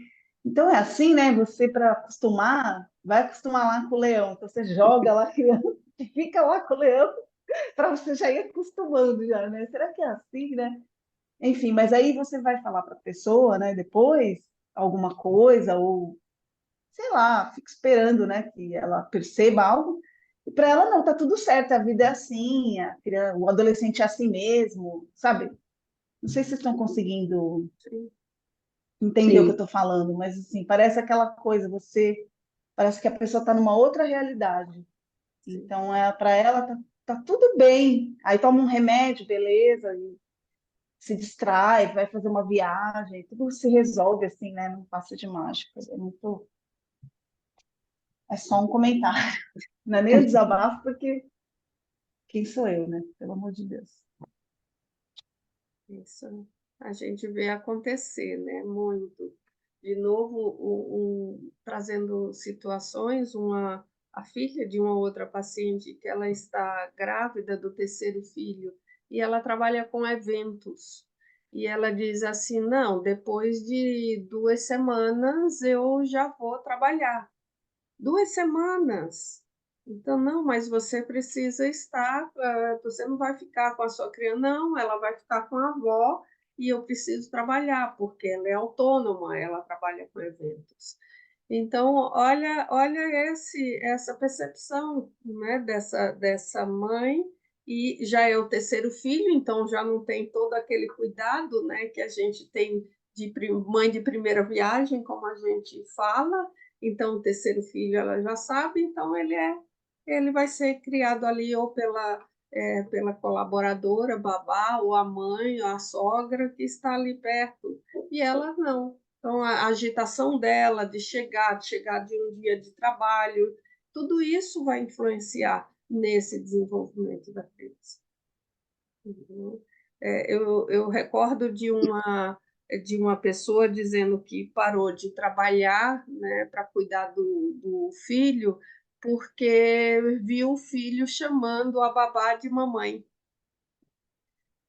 [SPEAKER 4] Então é assim, né? Você para acostumar, vai acostumar lá com o leão. Então você joga lá a criança e fica lá com o leão para você já ir acostumando já, né? Será que é assim, né? Enfim, mas aí você vai falar para a pessoa, né, depois, alguma coisa, ou sei lá, fica esperando, né, que ela perceba algo, e para ela não, tá tudo certo, a vida é assim, o adolescente é assim mesmo, sabe? Não sei se vocês estão conseguindo
[SPEAKER 1] sim,
[SPEAKER 4] entender o que eu
[SPEAKER 3] Sim,
[SPEAKER 4] estou falando, mas assim, parece aquela coisa, parece que a pessoa está numa outra realidade.
[SPEAKER 1] sim.
[SPEAKER 4] Então, para ela tá tudo bem. Aí toma um remédio, beleza, se distrai, vai fazer uma viagem, tudo se resolve assim, né? Não passa de mágica. É só um comentário, não é nem um desabafo, porque quem sou eu, né? Pelo amor de Deus.
[SPEAKER 1] Isso a gente vê acontecer, né? Muito. De novo, trazendo situações, a filha de uma outra paciente que ela está grávida do terceiro filho e ela trabalha com eventos. E ela diz assim, não, depois de 2 semanas eu já vou trabalhar. 2 semanas. Então, não, mas você precisa estar, você não vai ficar com a sua criança, não, ela vai ficar com a avó e eu preciso trabalhar, porque ela é autônoma, ela trabalha com eventos. Então, olha essa percepção, né, dessa mãe, e já é o terceiro filho, então já não tem todo aquele cuidado, né, que a gente tem de mãe de primeira viagem, como a gente fala, então, o terceiro filho ela já sabe, então ele vai ser criado ali ou pela colaboradora, babá, ou a mãe, ou a sogra que está ali perto. E ela não. Então, a agitação dela de chegar de um dia de trabalho, tudo isso vai influenciar nesse desenvolvimento da criança. Uhum. Eu recordo de uma pessoa dizendo que parou de trabalhar, né, para cuidar do filho, porque viu o filho chamando a babá de mamãe,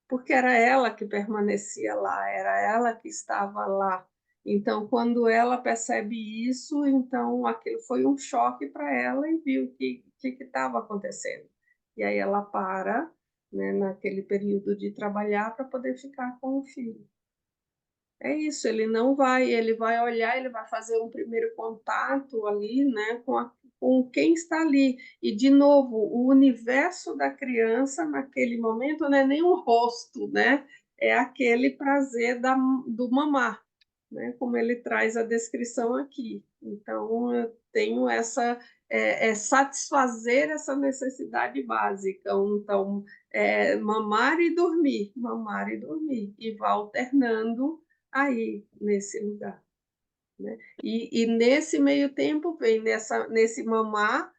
[SPEAKER 1] porque era ela que permanecia lá, era ela que estava lá. Então, quando ela percebe isso, então aquilo foi um choque para ela e viu que que estava acontecendo. E aí ela para, né, naquele período de trabalhar para poder ficar com o filho. É isso, ele vai olhar, ele vai fazer um primeiro contato ali, né, com quem está ali. E, de novo, o universo da criança naquele momento não é nem o rosto, né? É aquele prazer do mamar, né? Como ele traz a descrição aqui. Então, eu tenho satisfazer essa necessidade básica. Então, mamar e dormir, e vai alternando aí nesse lugar, né? E nesse meio tempo vem nesse mamar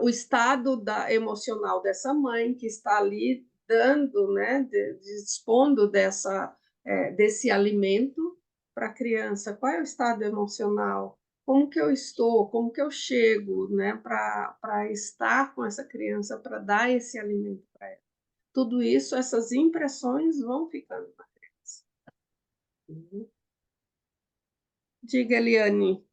[SPEAKER 1] o estado emocional dessa mãe que está ali dando, né, dispondo desse alimento para a criança. Qual é o estado emocional? Como que eu estou? Como que eu chego, né, para estar com essa criança, para dar esse alimento para ela? Tudo isso, essas impressões vão ficando na criança. Diga, Eliane.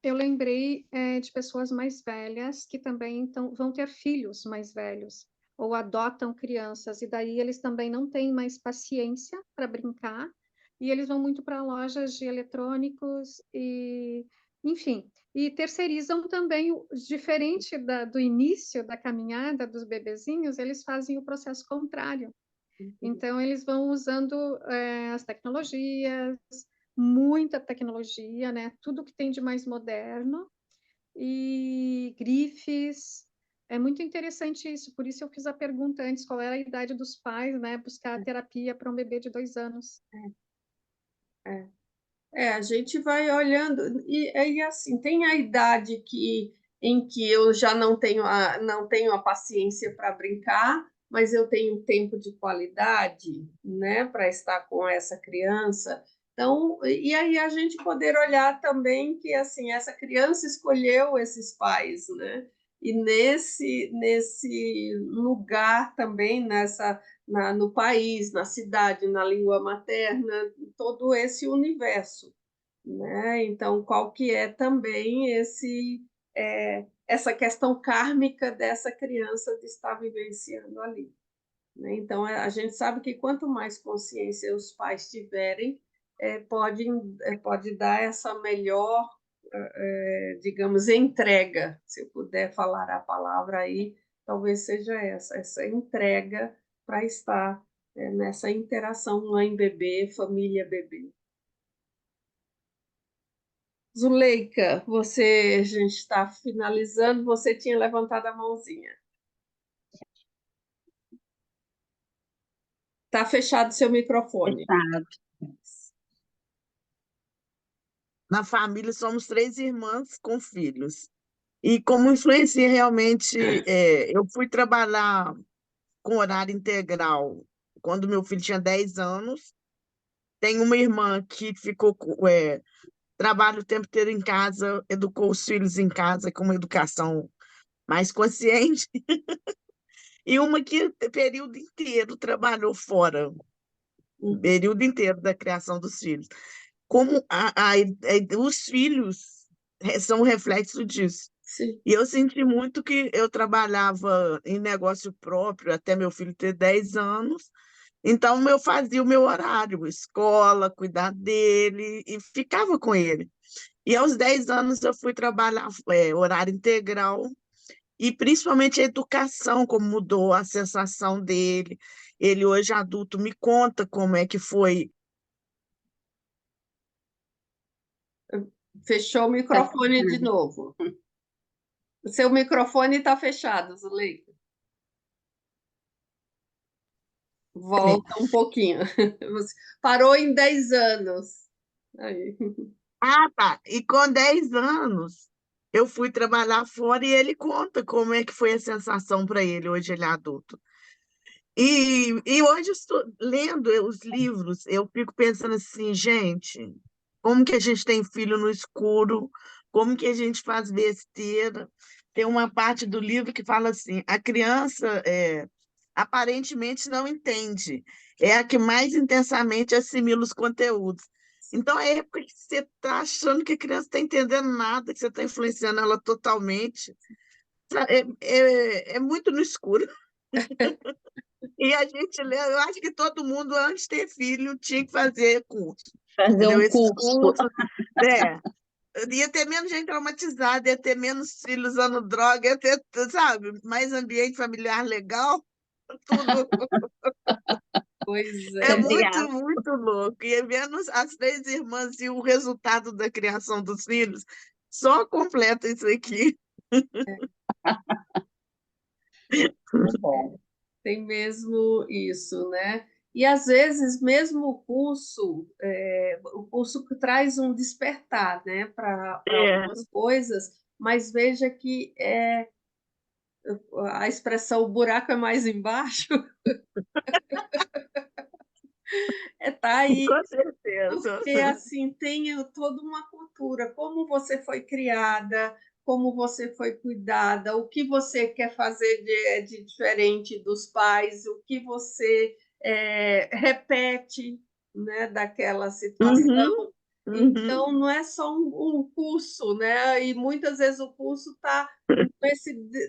[SPEAKER 2] Eu lembrei de pessoas mais velhas que também então, vão ter filhos mais velhos ou adotam crianças, e daí eles também não têm mais paciência para brincar, e eles vão muito para lojas de eletrônicos e, enfim, e terceirizam também, diferente do início da caminhada dos bebezinhos, eles fazem o processo contrário. Então, eles vão usando as tecnologias, muita tecnologia, né? Tudo que tem de mais moderno, e grifes. É muito interessante isso, por isso eu fiz a pergunta antes, qual era a idade dos pais, né? Buscar a terapia para um bebê de 2 anos.
[SPEAKER 1] A gente vai olhando, e assim, tem a idade em que eu já não tenho a paciência para brincar, mas eu tenho tempo de qualidade, né, para estar com essa criança. Então, e aí a gente poder olhar também que assim, essa criança escolheu esses pais, né? E nesse lugar também, no país, na cidade, na língua materna, todo esse universo, né? Então, qual que é também essa questão kármica dessa criança de estar vivenciando ali, né? Então, a gente sabe que quanto mais consciência os pais tiverem, pode dar essa melhor, digamos, entrega, se eu puder falar a palavra aí, talvez seja essa entrega para estar nessa interação mãe-bebê, família-bebê. Zuleika, a gente está finalizando, você tinha levantado a mãozinha. Está fechado seu microfone.
[SPEAKER 3] Fechado.
[SPEAKER 6] Na família somos 3 irmãs com filhos. E como influencia realmente, eu fui trabalhar com horário integral quando meu filho tinha 10 anos. Tenho uma irmã que trabalha o tempo inteiro em casa, educou os filhos em casa com uma educação mais consciente, e uma que o período inteiro trabalhou fora, o período inteiro da criação dos filhos. Como os filhos são um reflexo disso.
[SPEAKER 1] Sim.
[SPEAKER 6] E eu senti muito que eu trabalhava em negócio próprio até meu filho ter 10 anos, então eu fazia o meu horário, escola, cuidar dele, e ficava com ele. E aos 10 anos eu fui trabalhar horário integral, e principalmente a educação, como mudou a sensação dele. Ele hoje adulto me conta como é que foi.
[SPEAKER 1] Fechou o microfone de novo. O seu microfone está fechado, Zuleika. Volta um pouquinho. Você parou em 10 anos. Aí.
[SPEAKER 6] Ah, tá. E com 10 anos, eu fui trabalhar fora, e ele conta como é que foi a sensação para ele, hoje ele é adulto. E hoje, eu estou lendo os livros, eu fico pensando assim, gente, como que a gente tem filho no escuro, como que a gente faz besteira. Tem uma parte do livro que fala assim, a criança aparentemente não entende, é a que mais intensamente assimila os conteúdos. Então, é época que você está achando que a criança está entendendo nada, que você está influenciando ela totalmente. É muito no escuro. E a gente lê, eu acho que todo mundo, antes de ter filho, tinha que fazer curso.
[SPEAKER 3] Fazer
[SPEAKER 6] Entendeu?
[SPEAKER 3] um
[SPEAKER 6] Esses
[SPEAKER 3] curso.
[SPEAKER 6] cursos, né? Ia ter menos gente traumatizada, ia ter menos filhos usando droga, ia ter, sabe, mais ambiente familiar legal, tudo.
[SPEAKER 1] Pois
[SPEAKER 6] É
[SPEAKER 1] é.
[SPEAKER 3] Também
[SPEAKER 6] muito,
[SPEAKER 3] acho.
[SPEAKER 6] muito louco. E vendo as três irmãs e o resultado da criação dos filhos, só completa isso aqui.
[SPEAKER 3] Muito bom.
[SPEAKER 1] Tem mesmo isso, né? E às vezes mesmo o curso que traz um despertar, né, para
[SPEAKER 6] É,
[SPEAKER 1] algumas coisas, mas veja que a expressão o buraco é mais embaixo, tá aí,
[SPEAKER 6] com certeza.
[SPEAKER 1] porque assim tem toda uma cultura, como você foi criada, como você foi cuidada, o que você quer fazer de diferente dos pais, o que você repete, né, daquela
[SPEAKER 6] Uhum,
[SPEAKER 1] situação.
[SPEAKER 6] uhum.
[SPEAKER 1] Então, não é só um curso, né? E muitas vezes o curso está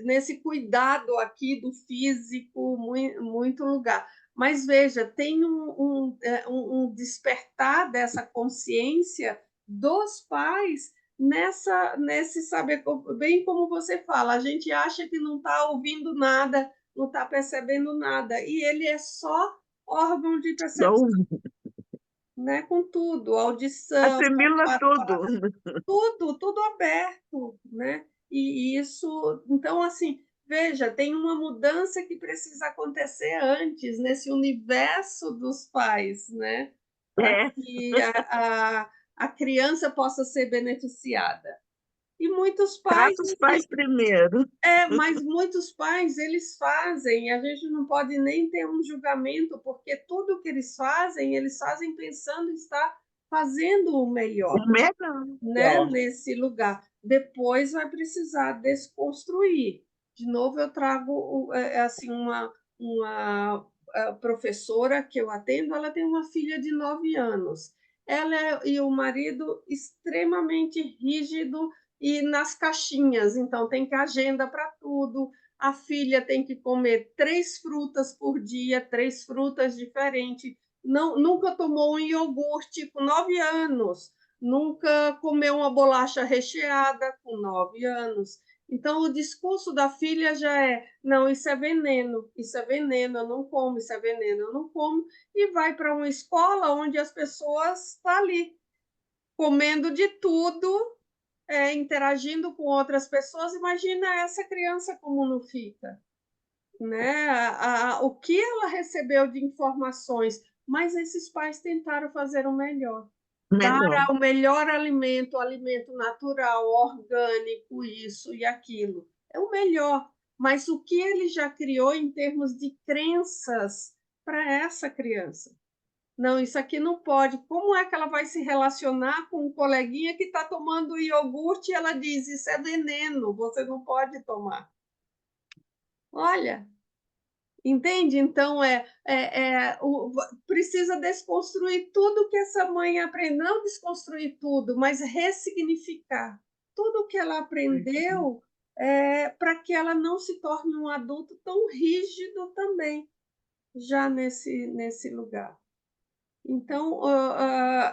[SPEAKER 1] nesse cuidado aqui do físico, muito lugar. Mas veja, tem um despertar dessa consciência dos pais nesse saber, bem como você fala, a gente acha que não está ouvindo nada, não está percebendo nada, e ele é só órgão de percepção,
[SPEAKER 6] Então,
[SPEAKER 1] né? Com tudo, audição,
[SPEAKER 6] assimila tudo.
[SPEAKER 1] tudo aberto, né? E isso, então, assim, veja, tem uma mudança que precisa acontecer antes, nesse universo dos pais, né? Para
[SPEAKER 6] É,
[SPEAKER 1] que a criança possa ser beneficiada. E muitos pais,
[SPEAKER 6] trata os
[SPEAKER 1] assim,
[SPEAKER 6] pais primeiro.
[SPEAKER 1] mas muitos pais, eles fazem, a gente não pode nem ter um julgamento, porque tudo que eles fazem pensando em estar fazendo o melhor,
[SPEAKER 6] Melhor.
[SPEAKER 1] né, nesse lugar. Depois vai precisar desconstruir. De novo, eu trago assim uma professora que eu atendo, ela tem uma filha de 9 anos. E o marido extremamente rígido e nas caixinhas, então tem que agenda para tudo. A filha tem que comer 3 frutas por dia, 3 frutas diferentes. Não, nunca tomou um iogurte com 9 anos, nunca comeu uma bolacha recheada com 9 anos. Então, o discurso da filha já é: não, isso é veneno, eu não como, isso é veneno, eu não como. E vai para uma escola onde as pessoas estão ali, comendo de tudo, interagindo com outras pessoas. Imagina essa criança como não fica, né? O que ela recebeu de informações, mas esses pais tentaram fazer o melhor, dar
[SPEAKER 6] Melhor.
[SPEAKER 1] o melhor alimento, o alimento natural, orgânico, isso e aquilo. É o melhor. Mas o que ele já criou em termos de crenças para essa criança? Não, isso aqui não pode. Como é que ela vai se relacionar com um coleguinha que está tomando iogurte e ela diz: isso é veneno, você não pode tomar? Olha, entende? Então, precisa desconstruir tudo que essa mãe aprendeu, não desconstruir tudo, mas ressignificar tudo que ela aprendeu, para que ela não se torne um adulto tão rígido também, já nesse lugar. Então,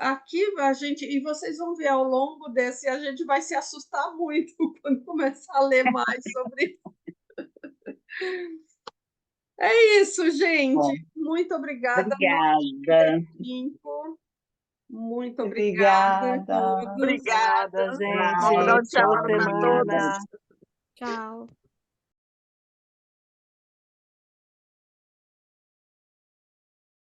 [SPEAKER 1] aqui a gente, e vocês vão ver ao longo desse, a gente vai se assustar muito quando começar a ler mais sobre. É isso, gente.
[SPEAKER 3] Bom,
[SPEAKER 1] Muito obrigada. 9
[SPEAKER 3] obrigada.
[SPEAKER 1] e 5. Muito obrigada a
[SPEAKER 4] Obrigada.
[SPEAKER 1] todos.
[SPEAKER 6] Obrigada.
[SPEAKER 4] Obrigada,
[SPEAKER 6] Bom
[SPEAKER 3] Tchau,
[SPEAKER 6] final
[SPEAKER 4] gente.
[SPEAKER 6] de
[SPEAKER 4] Boa
[SPEAKER 6] semana para
[SPEAKER 3] tchau.
[SPEAKER 6] todos.
[SPEAKER 4] semana.
[SPEAKER 2] Tchau.